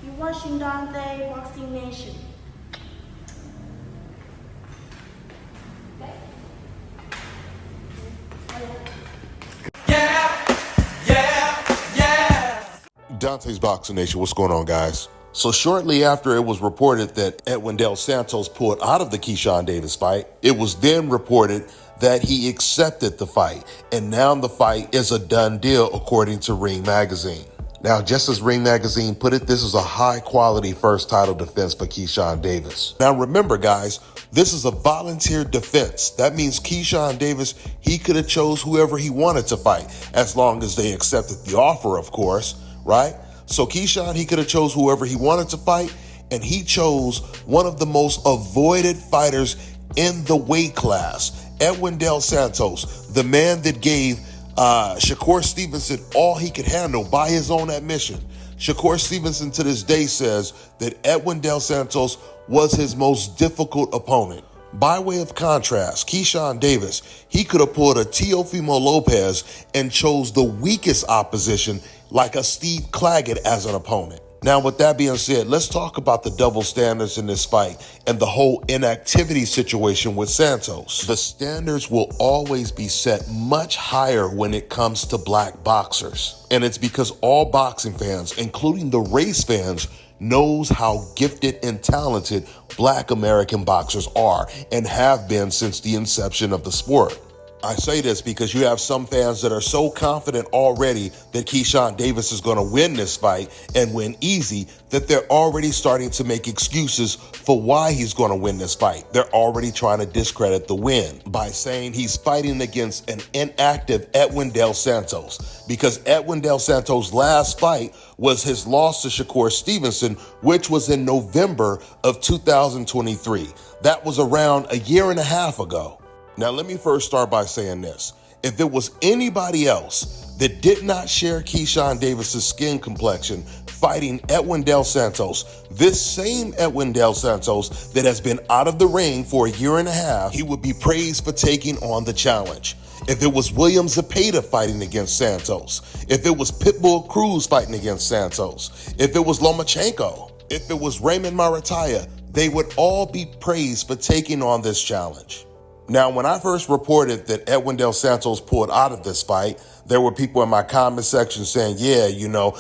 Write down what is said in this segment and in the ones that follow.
You're watching Dante Boxing Nation. Dante's Boxing Nation, what's going on, guys? So shortly after it was reported that Edwin Santos pulled out of the Keyshawn Davis fight, it was then reported that he accepted the fight, and now the fight is a done deal according to Ring Magazine. Now, just as Ring Magazine put it, this is a high-quality first title defense for Keyshawn Davis. Now, remember, guys, this is a volunteer defense. That means Keyshawn Davis, he could have chose whoever he wanted to fight, as long as they accepted the offer, of course, right? So Keyshawn, he could have chose whoever he wanted to fight, and he chose one of the most avoided fighters in the weight class, Edwin Santos, the man that gave Shakur Stevenson all he could handle by his own admission. Shakur Stevenson to this day says that Edwin Santos was his most difficult opponent. By way of contrast, Keyshawn Davis, he could have pulled a Teofimo Lopez and chose the weakest opposition like a Steve Claggett as an opponent. Now, with that being said, let's talk about the double standards in this fight and the whole inactivity situation with Santos. The standards will always be set much higher when it comes to black boxers. And it's because all boxing fans, including the race fans, knows how gifted and talented black American boxers are and have been since the inception of the sport. I say this because you have some fans that are so confident already that Keyshawn Davis is going to win this fight and win easy that they're already starting to make excuses for why he's going to win this fight. They're already trying to discredit the win by saying he's fighting against an inactive Edwin Santos, because Edwin Santos' last fight was his loss to Shakur Stevenson, which was in November of 2023. That was around a year and a half ago. Now, let me first start by saying this. If it was anybody else that did not share Keyshawn Davis's skin complexion fighting Edwin Santos, this same Edwin Santos that has been out of the ring for a year and a half, he would be praised for taking on the challenge. If it was William Zepeda fighting against Santos, if it was Pitbull Cruz fighting against Santos, if it was Lomachenko, if it was Raymond Marataya, they would all be praised for taking on this challenge. Now, when I first reported that Edwin Santos pulled out of this fight, there were people in my comment section saying, yeah,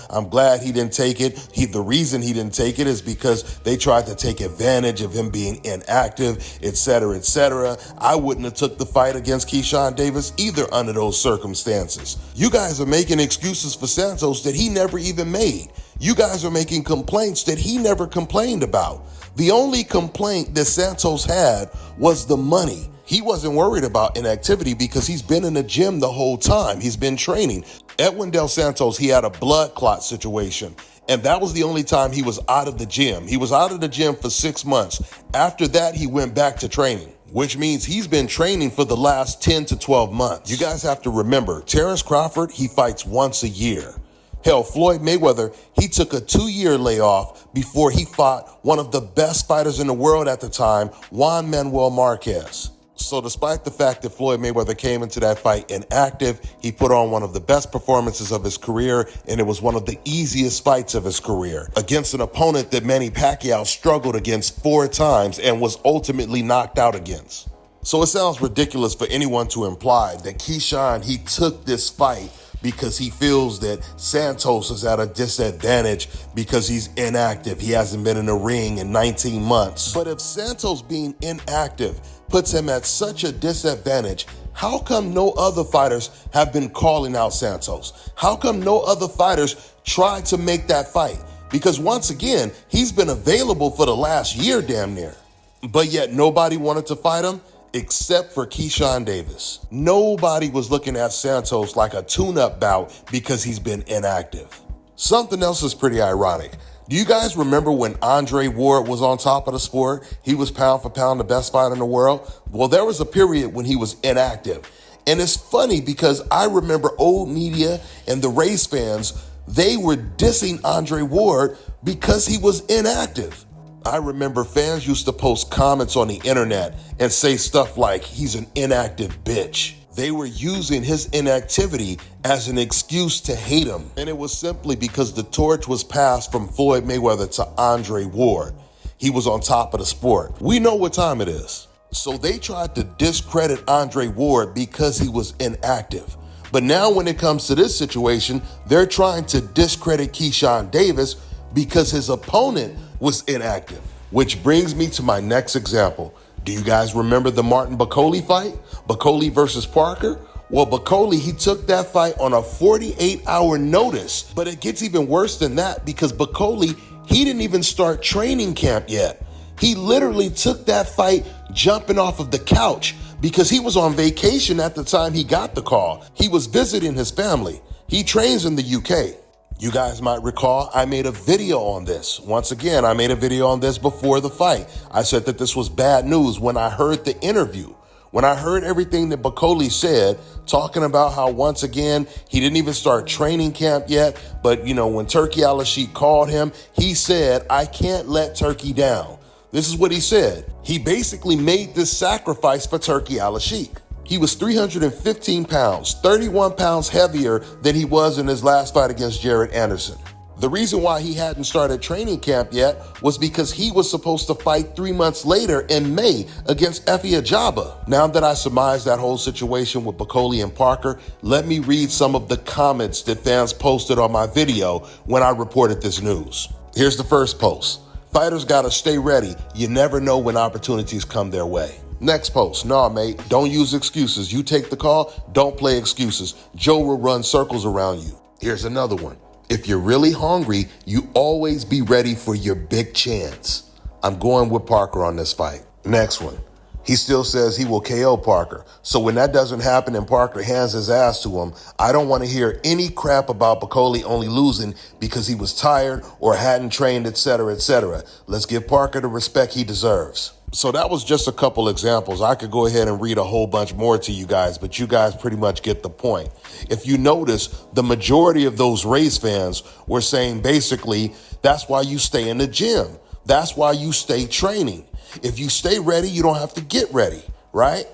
I'm glad he didn't take it. The reason he didn't take it is because they tried to take advantage of him being inactive, et cetera, et cetera. I wouldn't have took the fight against Keyshawn Davis either under those circumstances. You guys are making excuses for Santos that he never even made. You guys are making complaints that he never complained about. The only complaint that Santos had was the money. He wasn't worried about inactivity because he's been in the gym the whole time. He's been training. Edwin Santos, he had a blood clot situation, and that was the only time he was out of the gym. He was out of the gym for 6 months. After that, he went back to training, which means he's been training for the last 10 to 12 months. You guys have to remember, Terrence Crawford, he fights once a year. Hell, Floyd Mayweather, he took a 2-year layoff before he fought one of the best fighters in the world at the time, Juan Manuel Marquez. So despite the fact that Floyd Mayweather came into that fight inactive, he put on one of the best performances of his career, and it was one of the easiest fights of his career against an opponent that Manny Pacquiao struggled against 4 times and was ultimately knocked out against. So it sounds ridiculous for anyone to imply that Keyshawn, he took this fight because he feels that Santos is at a disadvantage because he's inactive. He hasn't been in the ring in 19 months. But if Santos being inactive puts him at such a disadvantage, how come no other fighters have been calling out Santos? How come no other fighters tried to make that fight? Because once again, he's been available for the last year damn near. But yet nobody wanted to fight him except for Keyshawn Davis. Nobody was looking at Santos like a tune-up bout because he's been inactive. Something else is pretty ironic. Do you guys remember when Andre Ward was on top of the sport? He was pound for pound the best fighter in the world. Well, there was a period when he was inactive. And it's funny because I remember old media and the race fans, they were dissing Andre Ward because he was inactive. I remember fans used to post comments on the internet and say stuff like, he's an inactive bitch. They were using his inactivity as an excuse to hate him. And it was simply because the torch was passed from Floyd Mayweather to Andre Ward. He was on top of the sport. We know what time it is. So they tried to discredit Andre Ward because he was inactive. But now when it comes to this situation, they're trying to discredit Keyshawn Davis because his opponent was inactive. Which brings me to my next example. Do you guys remember the Martin Bakole fight? Bakole versus Parker? Well, Bakole, he took that fight on a 48-hour notice. But it gets even worse than that because Bakole, he didn't even start training camp yet. He literally took that fight jumping off of the couch because he was on vacation at the time he got the call. He was visiting his family. He trains in the UK. You guys might recall I made a video on this. Once again, I made a video on this before the fight. I said that this was bad news when I heard the interview. When I heard everything that Bakole said, talking about how once again, he didn't even start training camp yet. But when Turki Al-Sheikh called him, he said, "I can't let Turki down." This is what he said. He basically made this sacrifice for Turki Al-Sheikh. He was 315 pounds, 31 pounds heavier than he was in his last fight against Jared Anderson. The reason why he hadn't started training camp yet was because he was supposed to fight 3 months later in May against Efe Ajagba. Now that I surmised that whole situation with Bakole and Parker, let me read some of the comments that fans posted on my video when I reported this news. Here's the first post. Fighters gotta stay ready. You never know when opportunities come their way. Next post. Nah, mate, don't use excuses. You take the call, don't play excuses. Joe will run circles around you. Here's another one. If you're really hungry, you always be ready for your big chance. I'm going with Parker on this fight. Next one. He still says he will KO Parker. So when that doesn't happen and Parker hands his ass to him, I don't want to hear any crap about Bakole only losing because he was tired or hadn't trained, etc., etc. Let's give Parker the respect he deserves. So that was just a couple examples. I could go ahead and read a whole bunch more to you guys, but you guys pretty much get the point. If you notice, the majority of those race fans were saying basically, that's why you stay in the gym. That's why you stay training. If you stay ready, you don't have to get ready, right?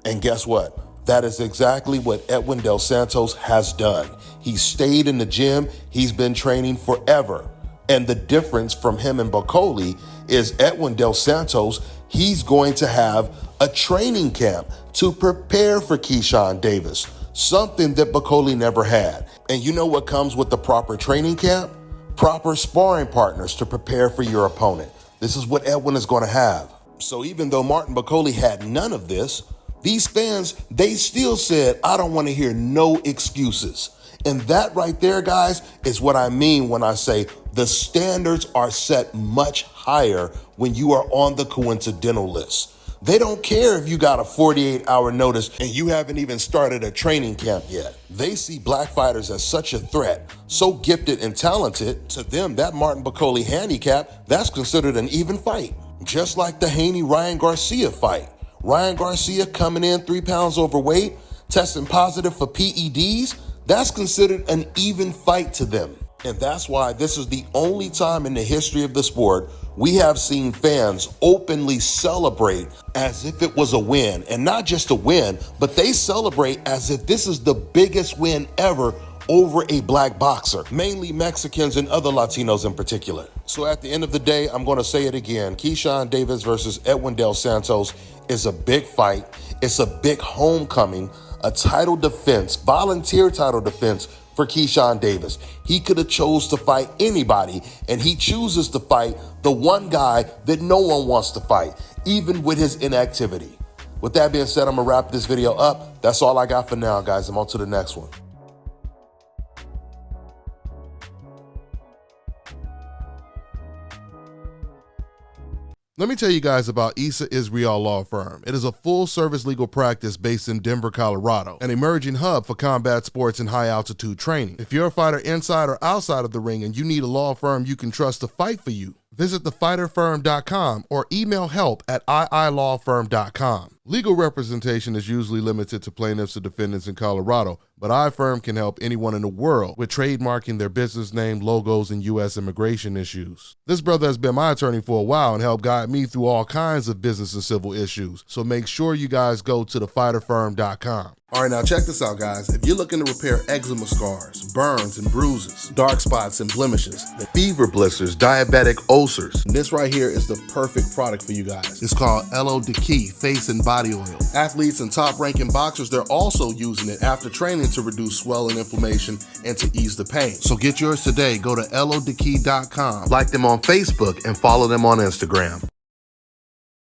And guess what? That is exactly what Edwin Del Santos has done. He stayed in the gym. He's been training forever. And the difference from him and Bakole is Edwin Del Santos, he's going to have a training camp to prepare for Keyshawn Davis, something that Bakole never had. And you know what comes with the proper training camp? Proper sparring partners to prepare for your opponent. This is what Edwin is going to have. So even though Martin Bakole had none of this, these fans, they still said, I don't want to hear no excuses. And that right there, guys, is what I mean when I say the standards are set much higher when you are on the coincidental list. They don't care if you got a 48-hour notice and you haven't even started a training camp yet. They see black fighters as such a threat, so gifted and talented. To them, that Martin Bakole handicap, that's considered an even fight. Just like the Haney-Ryan Garcia fight. Ryan Garcia coming in 3 pounds overweight, testing positive for PEDs, that's considered an even fight to them. And that's why this is the only time in the history of the sport we have seen fans openly celebrate as if it was a win. And not just a win, but they celebrate as if this is the biggest win ever over a black boxer, mainly Mexicans and other Latinos in particular. So at the end of the day, I'm going to say it again. Keyshawn Davis versus Edwin Del Santos is a big fight. It's a big homecoming, a title defense, volunteer title defense for Keyshawn Davis. He could have chose to fight anybody, and he chooses to fight the one guy that no one wants to fight, even with his inactivity. With that being said, I'm going to wrap this video up. That's all I got for now, guys. I'm on to the next one. Let me tell you guys about Issa Israel Law Firm. It is a full-service legal practice based in Denver, Colorado, an emerging hub for combat sports and high-altitude training. If you're a fighter inside or outside of the ring and you need a law firm you can trust to fight for you, visit thefighterfirm.com or email help@iilawfirm.com. Legal representation is usually limited to plaintiffs or defendants in Colorado, but iFirm can help anyone in the world with trademarking their business name, logos, and U.S. immigration issues. This brother has been my attorney for a while and helped guide me through all kinds of business and civil issues. So make sure you guys go to thefighterfirm.com. All right, now check this out, guys. If you're looking to repair eczema scars, burns and bruises, dark spots and blemishes, fever blisters, diabetic ulcers, this right here is the perfect product for you guys. It's called LO Key Face and Body Oil. Athletes and top-ranking boxers, they're also using it after training to reduce swelling, inflammation, and to ease the pain. So get yours today. Go to LODkey.com, like them on Facebook, and follow them on Instagram.